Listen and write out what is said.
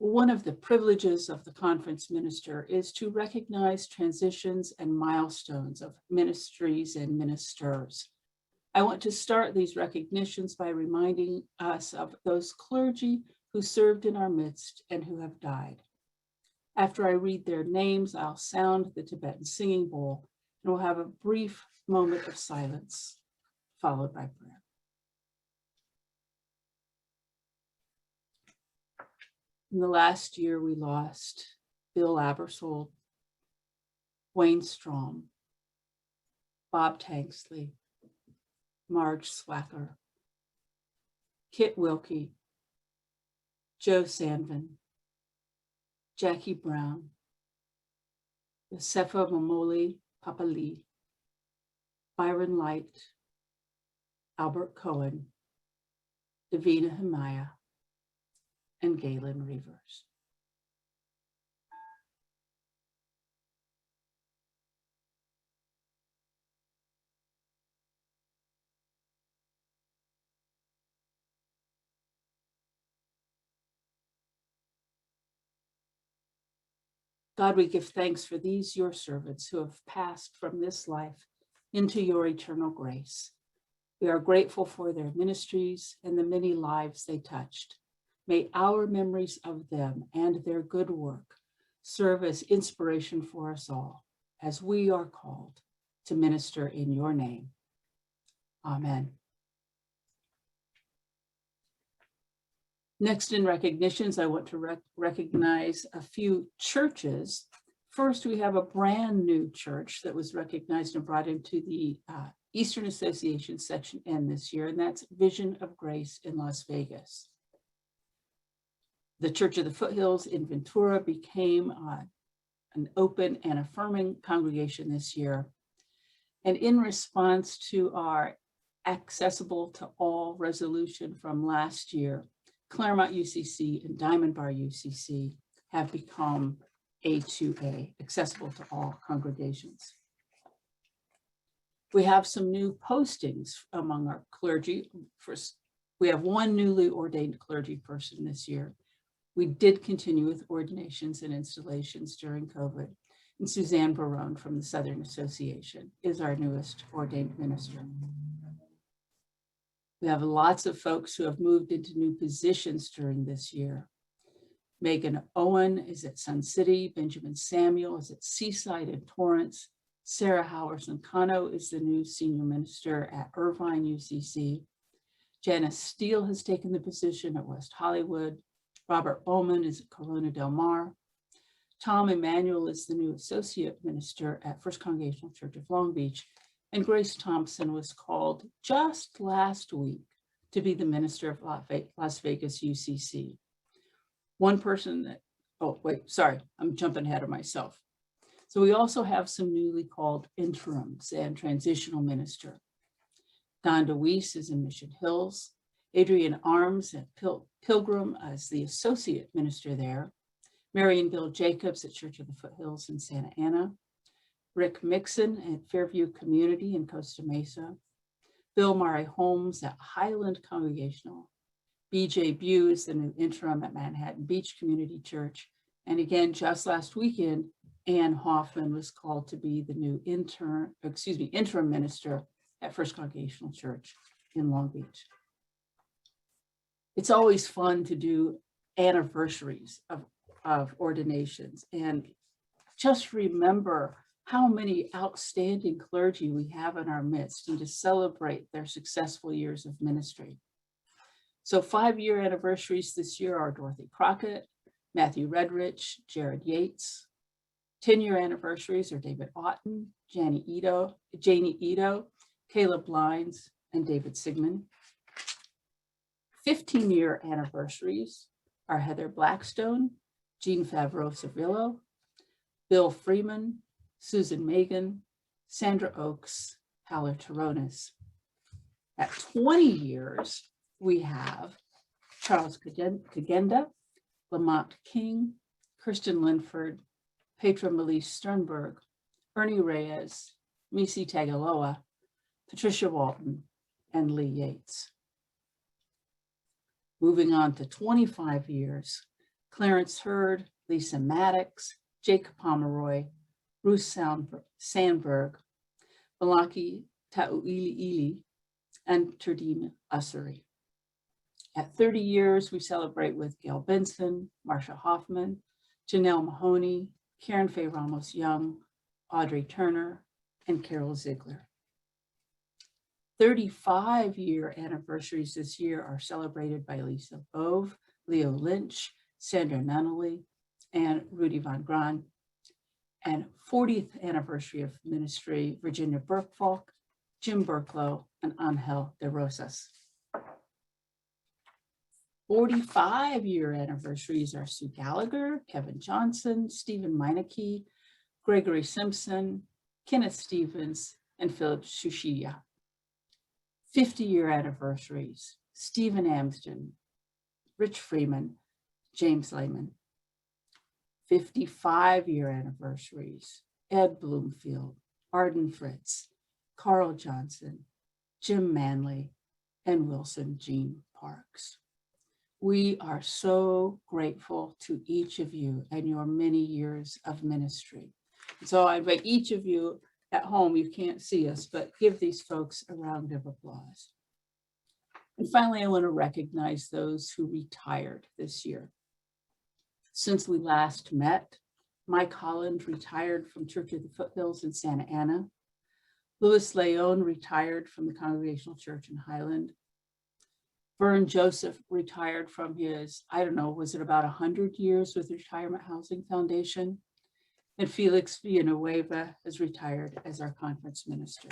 One of the privileges of the conference minister is to recognize transitions and milestones of ministries and ministers. I want to start these recognitions by reminding us of those clergy who served in our midst and who have died. After I read their names, I'll sound the Tibetan singing bowl, and we'll have a brief moment of silence, followed by prayer. In the last year, we lost Bill Abersold, Wayne Strom, Bob Tanksley, Marge Swacker, Kit Wilkie, Joe Sandvin, Jackie Brown, Yosefa Momoli Papali, Byron Light, Albert Cohen, Davina Himaya, and Galen Reavers. God, we give thanks for these, your servants, who have passed from this life into your eternal grace. We are grateful for their ministries and the many lives they touched. May our memories of them and their good work serve as inspiration for us all as we are called to minister in your name. Amen. Next in recognitions, I want to recognize a few churches. First, we have a brand new church that was recognized and brought into the Eastern Association Section N this year, and that's Vision of Grace in Las Vegas. The Church of the Foothills in Ventura became an open and affirming congregation this year. And in response to our accessible to all resolution from last year, Claremont UCC and Diamond Bar UCC have become A2A, accessible to all congregations. We have some new postings among our clergy. First, we have one newly ordained clergy person this year. We did continue with ordinations and installations during COVID, and Suzanne Barone from the Southern Association is our newest ordained minister. We have lots of folks who have moved into new positions during this year. Megan Owen is at Sun City, Benjamin Samuel is at Seaside in Torrance, Sarah Howerson-Cano is the new senior minister at Irvine UCC, Janice Steele has taken the position at West Hollywood, Robert Bowman is at Corona Del Mar. Tom Emanuel is the new associate minister at First Congregational Church of Long Beach. And Grace Thompson was called just last week to be the minister of Las Vegas UCC. One person that, oh, wait, sorry, I'm jumping ahead of myself. So we also have some newly called interims and transitional minister. Don DeWeese is in Mission Hills. Adrian Arms at Pilgrim as the associate minister there. Marion Bill Jacobs at Church of the Foothills in Santa Ana. Rick Mixon at Fairview Community in Costa Mesa. Bill Murray Holmes at Highland Congregational. BJ Bew is the new interim at Manhattan Beach Community Church. And again, just last weekend, Ann Hoffman was called to be the new interim minister at First Congregational Church in Long Beach. It's always fun to do anniversaries of ordinations and just remember how many outstanding clergy we have in our midst and to celebrate their successful years of ministry. So 5-year anniversaries this year are Dorothy Crockett, Matthew Redrich, Jared Yates. 10-year anniversaries are David Otten, Janie Ito, Caleb Lines, and David Sigmund. 15-year anniversaries are Heather Blackstone, Jean Favreau-Servillo, Bill Freeman, Susan Megan, Sandra Oakes, Haller Taronis. At 20 years, we have Charles Kagenda, Lamont King, Kirsten Linford, Petra Melise Sternberg, Ernie Reyes, Misi Tagaloa, Patricia Walton, and Lee Yates. Moving on to 25 years, Clarence Hurd, Lisa Maddox, Jake Pomeroy, Bruce Sandberg, Malaki Ta'uili'ili, and Terdim Ussery. At 30 years, we celebrate with Gail Benson, Marsha Hoffman, Janelle Mahoney, Karen Faye Ramos Young, Audrey Turner, and Carol Ziegler. 35-year anniversaries this year are celebrated by Lisa Bove, Leo Lynch, Sandra Nunnally, and Rudy Von Gran. And 40th anniversary of ministry, Virginia Burkfalk, Jim Burklow, and Angel de Rosas. 45-year anniversaries are Sue Gallagher, Kevin Johnson, Stephen Meineke, Gregory Simpson, Kenneth Stevens, and Philip Sushiya. 50-year anniversaries, Stephen Amsden, Rich Freeman, James Lehman. 55-year anniversaries, Ed Bloomfield, Arden Fritz, Carl Johnson, Jim Manley, and Wilson Jean Parks. We are so grateful to each of you and your many years of ministry. So I invite each of you at home, you can't see us, but give these folks a round of applause. And finally, I want to recognize those who retired this year. Since we last met, Mike Holland retired from Church of the Foothills in Santa Ana. Louis Leon retired from the Congregational Church in Highland. Vern Joseph retired from his, I don't know, was it about 100 years with the Retirement Housing Foundation? And Felix Villanueva has retired as our conference minister.